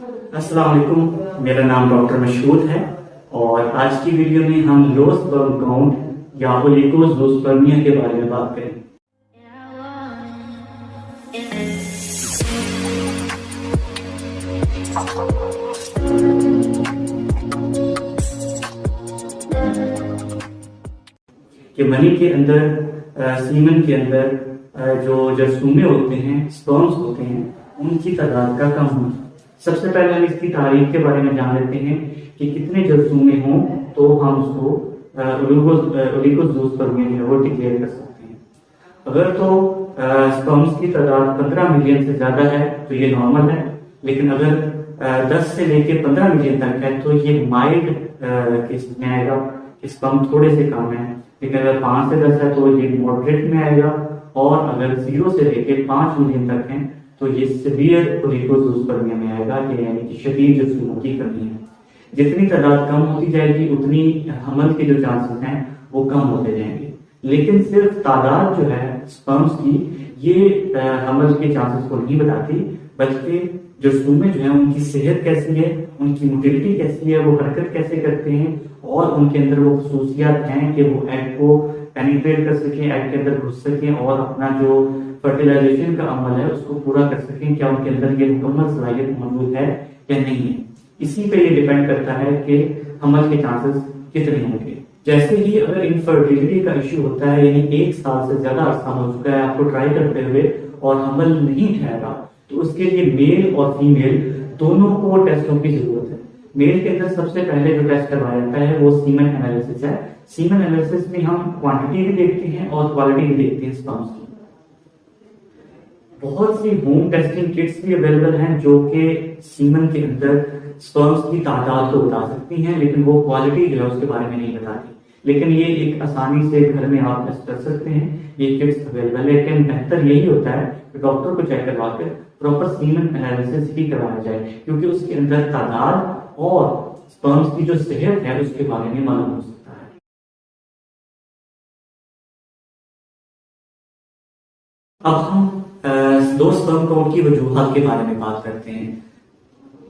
अस्सलाम वालेकुम, मेरा नाम डॉक्टर मशहूद है और आज की वीडियो में हम लो स्पर्म काउंट या ओलिगोज़ोस्पर्मिया के बारे में बात करेंगे। कि मनी के अंदर सीमन के अंदर जो जरसूमे होते हैं, स्पर्म्स होते हैं, उनकी तादाद का कम होना। सबसे पहले हम इसकी तारीख के बारे में जान लेते हैं कि कितने जरसूमे हों तो हम उसको ओलिगोज़ोस्पर्मिया जो है वो डिक्लेयर कर सकते हैं। अगर तो स्पर्म्स की तादाद 15 मिलियन से ज्यादा है तो ये नॉर्मल है, लेकिन अगर 10 से लेकर 15 मिलियन तक है तो ये माइल्ड केस में आएगा, स्पर्म थोड़े से कम है। लेकिन अगर 5 से 10 है तो ये मॉडरेट में आएगा, और अगर 0 से लेकर 5 मिलियन तक है तो ये सीवियर ओलिगोज़ोस्पर्मिया में आएगा, यानी कि शदीद जरसूमों की कमी है। जितनी तादाद कम होती जाएगी उतनी हमल के जो चांसेस हैं वो कम होते जाएंगे। लेकिन सिर्फ तादाद जो है स्पर्म्स की, ये हमल के चांसेस को नहीं बताती, बल्कि जरसूमे जो है उनकी सेहत कैसी है, उनकी मोटिलिटी कैसी है, वो हरकत कैसे करते हैं, और उनके अंदर वो खसूसियात हैं कि वो एग को पेनिट्रेट कर सकें, एग के अंदर घुस सकें और अपना जो फर्टिलाइजेशन का अमल है उसको पूरा कर सकें। क्या उनके अंदर ये मुकम्मल सलाहियत मौजूद है या नहीं है। इसी पे ये डिपेंड करता है कि हमल के चांसेस कितने होंगे। जैसे ही अगर इनफर्टिलिटी का इश्यू होता है, यानी 1 साल से ज्यादा अरसा हो चुका है आपको ट्राई करते हुए और हमल नहीं ठहरा, तो उसके लिए मेल और फीमेल दोनों को टेस्टों की जरूरत है। मेल के अंदर सबसे पहले जो टेस्ट करवाया जाता है वो सीमन एनालिसिस है। सीमन एनालिसिस में हम क्वांटिटी भी देखते हैं और क्वालिटी भी देखते हैं स्पर्म्स की। बहुत सी होम टेस्टिंग किट्स भी अवेलेबल हैं जो कि सीमन के अंदर स्पर्म्स की तादाद को बता सकती हैं, लेकिन वो क्वालिटी जो है उसके बारे में नहीं बताती। लेकिन ये एक आसानी से घर में आप टेस्ट कर सकते हैं, ये किट्स अवेलेबल है। लेकिन बेहतर यही होता है कि डॉक्टर को चेक करवा कर प्रॉपर सीमन एनालिसिस ही करवाया जाए, क्योंकि उसके अंदर तादाद और स्पर्म्स की जो सेहत है उसके बारे में मालूम हो सकता है। अब हम दो स्पर्म काउंट की वजूहात के बारे में बात करते हैं।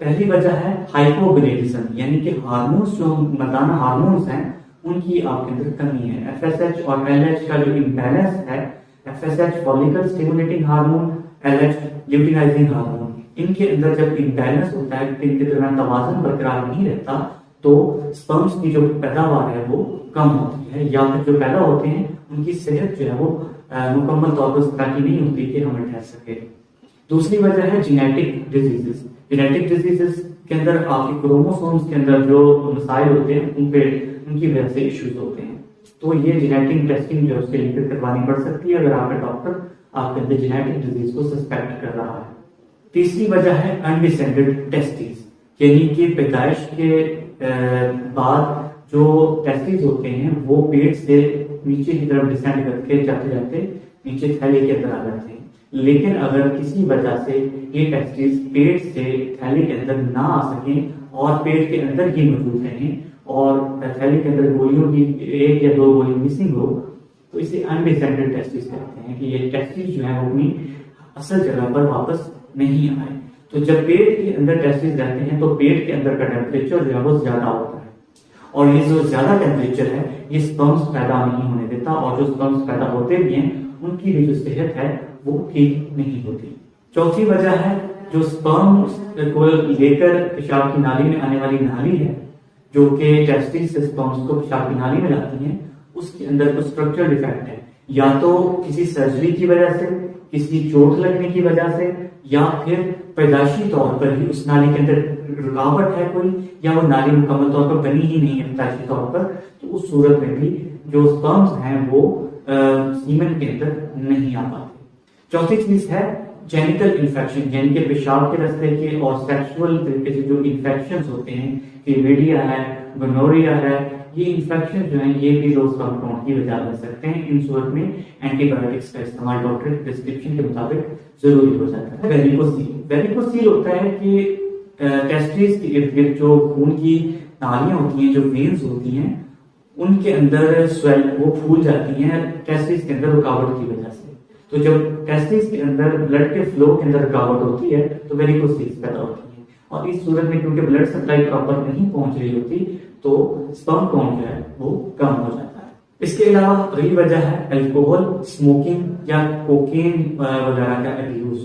पहली वजह है हाइपोगोनेडिज्म, यानी कि हार्मोन्स जो मर्दाना हार्मोन्स हैं उनकी आपके अंदर कमी है। एफएसएच और एलएच का जो इम्बैलेंस है, FSH follicle stimulating hormone, LH luteinizing hormone, इनके अंदर जब इम्बैलेंस होता है, इनके दरमियान तवाज़ुन बरकरार नहीं रहता, तो स्पर्म्स की जो पैदावार है वो कम होती है, या फिर जो पैदा होते हैं उनकी सेहत जो है वो मुकम्मल तौर पर उस तरह की नहीं होती कि हमें ठहर सके। दूसरी वजह है जेनेटिक डिजीजेस। जेनेटिक डिजीजेस के अंदर आपके क्रोमोसोम्स के अंदर जो मसाइल होते हैं उनकी वजह से इश्यूज होते हैं, तो ये जेनेटिक टेस्टिंग जो है उसके लिए करवानी पड़ सकती है अगर आपका डॉक्टर आपके अंदर जेनेटिक डिजीज को सस्पेक्ट कर रहा है। तीसरी वजह है अनडिसेंडेड टेस्टिस, यानी कि पैदाइश के बाद जो टेस्टिस होते हैं वो पेट से नीचे की तरफ डिसेंड करके जाते जाते नीचे थैली के अंदर आ जाते हैं। लेकिन अगर किसी वजह से ये टेस्टिस पेट से थैली के अंदर ना आ सकें और पेट के अंदर ही मौजूद रहें और थैली के अंदर गोलियों की 1 या 2 गोली मिसिंग हो, तो इसे अनडिसेंडेड टेस्टिस कहते हैं, कि ये टेस्टिस जो है वो अपनी असल जगह पर वापस नहीं आए। तो जब पेट के अंदर टेस्टिस रहते हैं तो पेट के अंदर का टेम्परेचर जो है वो ज्यादा होता है, और ये जो ज्यादा टेम्परेचर है ये स्पर्म्स पैदा नहीं होने देता, और जो स्पर्म्स पैदा होते भी हैं उनकी भी जो सेहत है वो ठीक नहीं होती। चौथी वजह है जो स्पर्म्स को लेकर पेशाब की नाली में आने वाली नाली है, जो कि टेस्टिस से स्पर्म्स को पेशाब की नाली में लाती है, उसके अंदर कुछ स्ट्रक्चरल डिफेक्ट है, या तो किसी सर्जरी की वजह से, किसी चोट लगने की वजह से, या फिर पैदाइशी तौर पर ही उस नाली के अंदर रुकावट है कोई, या वो नाली मुकम्मल तौर पर बनी ही नहीं है पैदाइशी तौर पर, तो उस सूरत में भी जो स्पर्म्स हैं वो सीमन के अंदर नहीं आ पाते। चौथी चीज है जेनिटल इन्फेक्शन, यानी कि पेशाब के रास्ते के और सेक्सुअल तरीके से जो इन्फेक्शंस होते हैं, क्लेमिडिया है, गोनोरिया है, ये इन्फेक्शन जो है ये भी लो स्पर्म काउंट की वजह बन सकते हैं। इन सूरत में एंटीबायोटिक्स का इस्तेमाल डॉक्टर की प्रिस्क्रिप्शन के मुताबिक जरूरी हो जाता है। वेरिकोसील होता है कि टेस्टिस के इर्द गिर्द जो खून की नालियां होती हैं, जो वेन्स होती हैं, उनके अंदर स्वेल वो फूल जाती हैं टेस्टिस के अंदर रुकावट की वजह से। तो जब टेस्टिस के अंदर ब्लड के फ्लो के अंदर रुकावट होती है तो वेरिकोसील्स पैदा होती है, और इस सूरत में क्योंकि ब्लड सप्लाई प्रॉपर नहीं पहुंच रही होती तो स्पर्म काउंट जो है वो कम हो जाता है। इसके अलावा अगली वजह है अल्कोहल, स्मोकिंग या कोकेन वगैरह का यूज।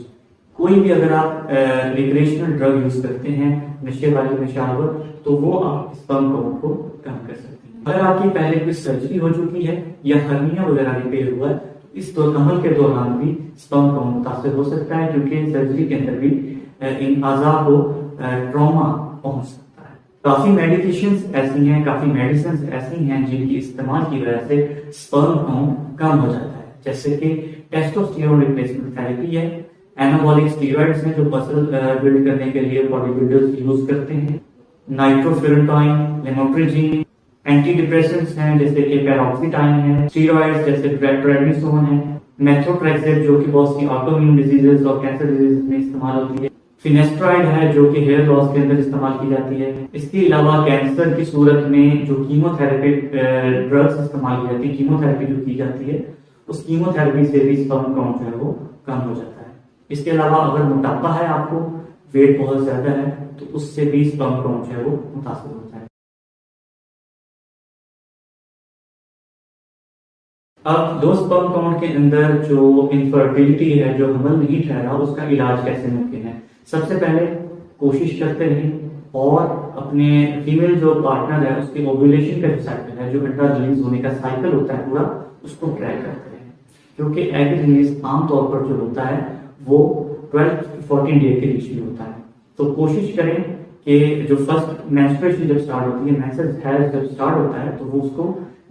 कोई भी अगर आप रिक्रिएशनल ड्रग यूज करते हैं, नशे वाले नशावर, तो वो आप स्पर्म काउंट को कम कर सकते हैं। अगर आपकी पहले कोई सर्जरी हो चुकी है या हर्निया वगैरह रिपेयर हुआ है, इस अमल के दौरान भी स्पर्म काउंट मुतासिर हो सकता है, क्योंकि सर्जरी के अंदर भी इन आज़ा को ट्रॉमा पहुंच सकता है। काफी मेडिकेशंस ऐसी हैं, काफी मेडिसिन ऐसी हैं जिनकी इस्तेमाल की वजह से स्पर्म काउंट कम हो जाता है, जैसे कि टेस्टोस्टेरोन रिप्लेसमेंट थेरेपी है, एनाबॉलिक स्टीरॉइड्स हैं जो मसल बिल्ड करने के लिए बॉडी बिल्डर्स यूज करते हैं, नाइट्रोफिरेंटाइन, लेमोट्रिजीन, एंटी डिप्रेसेंट्स हैं जैसे कि पैरोक्सिटाइन है, स्टीरॉइड्स जैसे प्रेडनिसोन है, मेथोट्रेक्सेट जो कि बहुत सी ऑटोइम्यून डिजीजेस और कैंसर डिजीज में इस्तेमाल होती है, फिनेस्ट्राइड है जो कि हेयर लॉस के अंदर इस्तेमाल की जाती है। इसके अलावा कैंसर की सूरत में जो कीमोथेरेपी ड्रग्स इस्तेमाल की जाती है, कीमोथेरेपी जो की जाती है, उस कीमोथेरेपी से भी स्पर्म काउंट जो है वो कम हो जाता है। इसके अलावा अगर मोटापा है, आपको वेट बहुत ज्यादा है, तो उससे भी स्पर्म काउंट जो है वो मुतासिर होता है। अब दो स्पर्म काउंट के अंदर जो इनफर्टिलिटी है, जो हमल नहीं ठहरा, उसका इलाज कैसे मुमकिन है। सबसे पहले कोशिश करते रहें और अपने फीमेल जो पार्टनर है उसके ओव्यूलेशन का जो साइकिल है, जो अंडा रिलीज होने का साइकिल होता है पूरा, उसको ट्रैक करते रहें, क्योंकि एग रिलीज आमतौर पर जो होता है वो 12 to 14 डे के बीच में होता है। तो कोशिश करें कि जो फर्स्ट मेंस्ट्रुएशन जब स्टार्ट होती है, मेंसेस है जब स्टार्ट होता है, तो वो उसको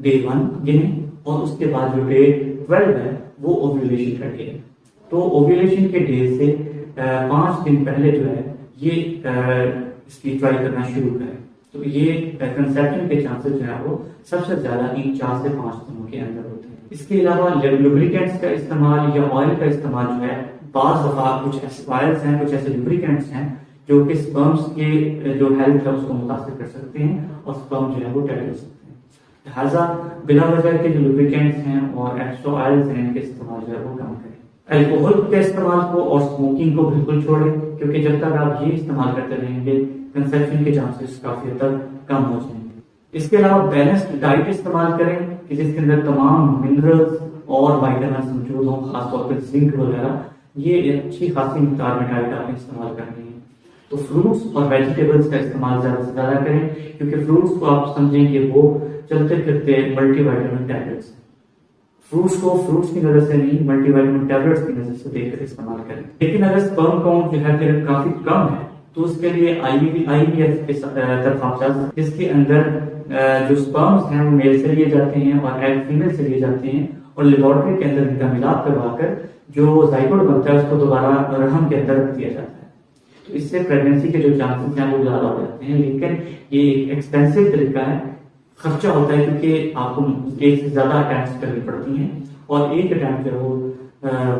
डे 1 गिने और उसके बाद जो डे 12 है वो ओव्यूलेशन का डे है। तो ओव्यूलेशन के डे से 5 दिन पहले जो है ये इसकी ट्राई करना शुरू करें, तो ये कंसेप्शन के चांसेस जो है वो सबसे ज्यादा इन 4 से 5 दिनों के अंदर होते हैं। इसके अलावा लुब्रिकेंट्स का इस्तेमाल या ऑयल का इस्तेमाल जो है, बाज़ दफा कुछ ऐसे ऑयल्स हैं, कुछ ऐसे लुब्रिकेंट्स हैं जो कि स्पर्म्स के जो हेल्थ है उसको मुतासिर कर सकते हैं और स्पर्म जो है वो डेड हो सकते हैं। लिहाजा बिला वजह के जो लुब्रिकेंट्स हैं और एक्स्ट्रा ऑयल्स हैं, इनके इस्तेमाल जो है वो कम करें। अल्कोहल के इस्तेमाल को और स्मोकिंग को बिल्कुल छोड़ें, क्योंकि जब तक आप ये इस्तेमाल करते रहेंगे कंसेप्शन के चांसेस काफी हद तक कम हो जाएंगे। इसके अलावा बैलेंस्ड डाइट इस्तेमाल करें कि जिसके अंदर तमाम मिनरल्स और विटामिन्स मौजूद हों, खासतौर पर जिंक वगैरह। ये अच्छी खासी मिकदार में डाइट आपने इस्तेमाल करनी है। तो फ्रूट्स और वेजिटेबल्स का इस्तेमाल ज्यादा से ज्यादा करें, क्योंकि फ्रूट्स को आप समझें कि वो चलते फिरते मल्टीविटामिन टैबलेट्स हैं। फ्रूट्स को फ्रूट्स की नजर से नहीं, मल्टीविटामिन टैबलेट्स की नजर से देखकर इस्तेमाल करें। लेकिन अगर स्पर्म काउंट जो है फिर काफी कम है, तो उसके लिए आईवीएफ की तरफ आप जा सकते हैं, जिसके अंदर जो स्पर्म्स हैं वो मेल से लिए जाते हैं और एग फीमेल से लिए जाते हैं, और लेबोरेटरी के अंदर इनका मिलाप करवाकर जो जाइगोट बनता है उसको दोबारा रहम के अंदर रख दिया जाता है। तो इससे प्रेगनेंसी के जो चांसेस हैं वो ज्यादा हो जाते हैं। लेकिन ये एक एक्सपेंसिव तरीका है, खर्चा होता है, क्योंकि आपको एक से ज्यादा अटैम्प्ट करनी पड़ती हैं और एक अटैम्प्ट जो है वो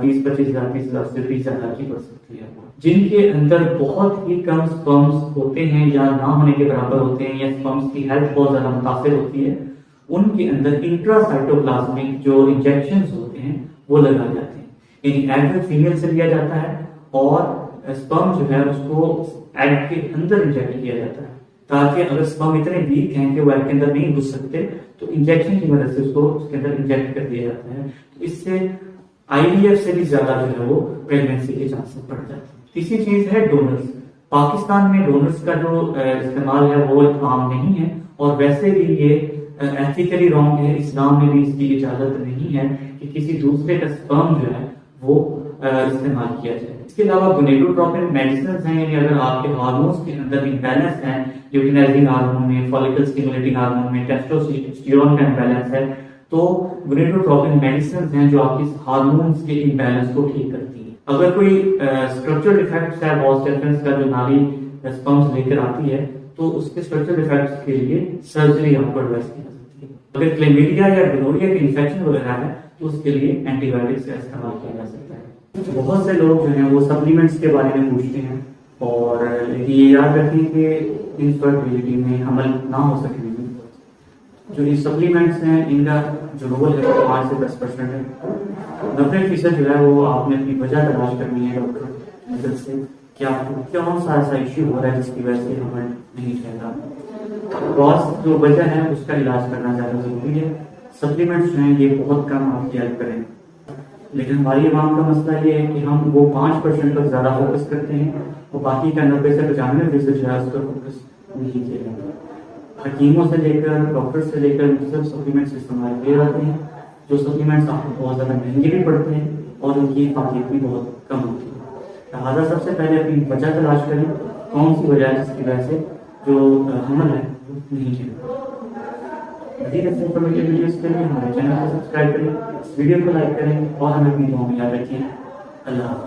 20-25 हजार 30 हजार से 30 हजार की पड़ सकती है। जिनके अंदर बहुत ही कम स्पर्म्स होते हैं या ना होने के बराबर होते हैं, या स्पर्म्स की हेल्थ बहुत ज्यादा मुतासिर होती है, उनके अंदर इंट्रासाइटोप्लाज्मिक जो इंजेक्शंस होते हैं वो लगाए जाते हैं। यानी एग फीमेल से लिया जाता है और स्पर्म जो है उसको एग के अंदर इंजेक्ट किया जाता है, ताकि अगर स्पर्म इतने वीक हैं कि वो एग के अंदर नहीं घुस सकते, तो इंजेक्शन की मदद से उसको उसके अंदर इंजेक्ट कर दिया जाता है। तो इससे आईवीएफ से भी ज्यादा जो है वो प्रेगनेंसी के चांसेस बढ़ जाते हैं। तीसरी चीज है डोनर्स। पाकिस्तान में डोनर्स का जो इस्तेमाल है वो आम नहीं है, और वैसे भी ये एथिकली रॉन्ग है। इस्लाम में भी इसकी इजाजत नहीं है कि किसी दूसरे का स्पर्म जो है वो इस्तेमाल किया जाए। इसके अलावा गोनेडोट्रोपिन मेडिसिन हैं, यानी अगर आपके हार्मोन्स के अंदर इम्बैलेंस है, ल्यूटिनाइजिंग हार्मोन में, फॉलिकल स्टिमुलेटिंग हार्मोन में, टेस्टोस्टेरोन का इम्बैलेंस है, तो गोनेडोट्रोपिन मेडिसिन हैं जो आपकी हार्मोन्स के इम्बैलेंस को ठीक करती है। अगर कोई स्ट्रक्चरल डिफेक्ट्स है, वॉस डिफरेंस का जो नाली स्पर्म्स लेकर आती है, तो उसके स्ट्रक्चरल डिफेक्ट्स के लिए सर्जरी आपको एडवाइस की जा सकती है। अगर क्लेमिडिया या गोनोरिया के इन्फेक्शन वगैरह है, तो उसके लिए एंटीबायोटिक्स का इस्तेमाल किया जा सकता है। बहुत से लोग जो हैं वो सप्लीमेंट्स के बारे में पूछते हैं, और ये याद रखें कि इनफर्टिलिटी में हमल ना हो सके जो ये सप्लीमेंट्स हैं इनका जो रोल है वो 5 से 10% है। 90% जो है वो आपने अपनी वजह तलाश करनी है डॉक्टर से, कि आपको कौन सा ऐसा इश्यू हो रहा है जिसकी वजह से हमें नहीं चलता। कॉज जो वजह है उसका इलाज करना ज़्यादा जरूरी है। सप्लीमेंट्स जो हैं ये बहुत कम आपकी हेल्प करें, लेकिन हमारी आवाम का मसला ये है कि हम वो 5% पर ज़्यादा फोकस करते हैं और बाकी का 90 से 95% जो है उस पर फोकस नहीं किया जाता। हकीमों से लेकर डॉक्टर से लेकर सब सप्लीमेंट्स इस्तेमाल किए जाते हैं, जो सप्लीमेंट्स आपको बहुत ज़्यादा महंगे भी पड़ते हैं और उनकी फायदे भी बहुत कम होती है। लिहाजा सबसे पहले अपनी वजह तलाश करें, कौन सी वजह है जिसकी वजह से जो हमल है वो नहीं चलता। मज़ीद ऐसे इन्फॉर्मेटिव वीडियोस के लिए हमारे चैनल को सब्सक्राइब करें, इस वीडियो को लाइक करें और हमें अपनी दुआ में याद रखें। अल्लाह।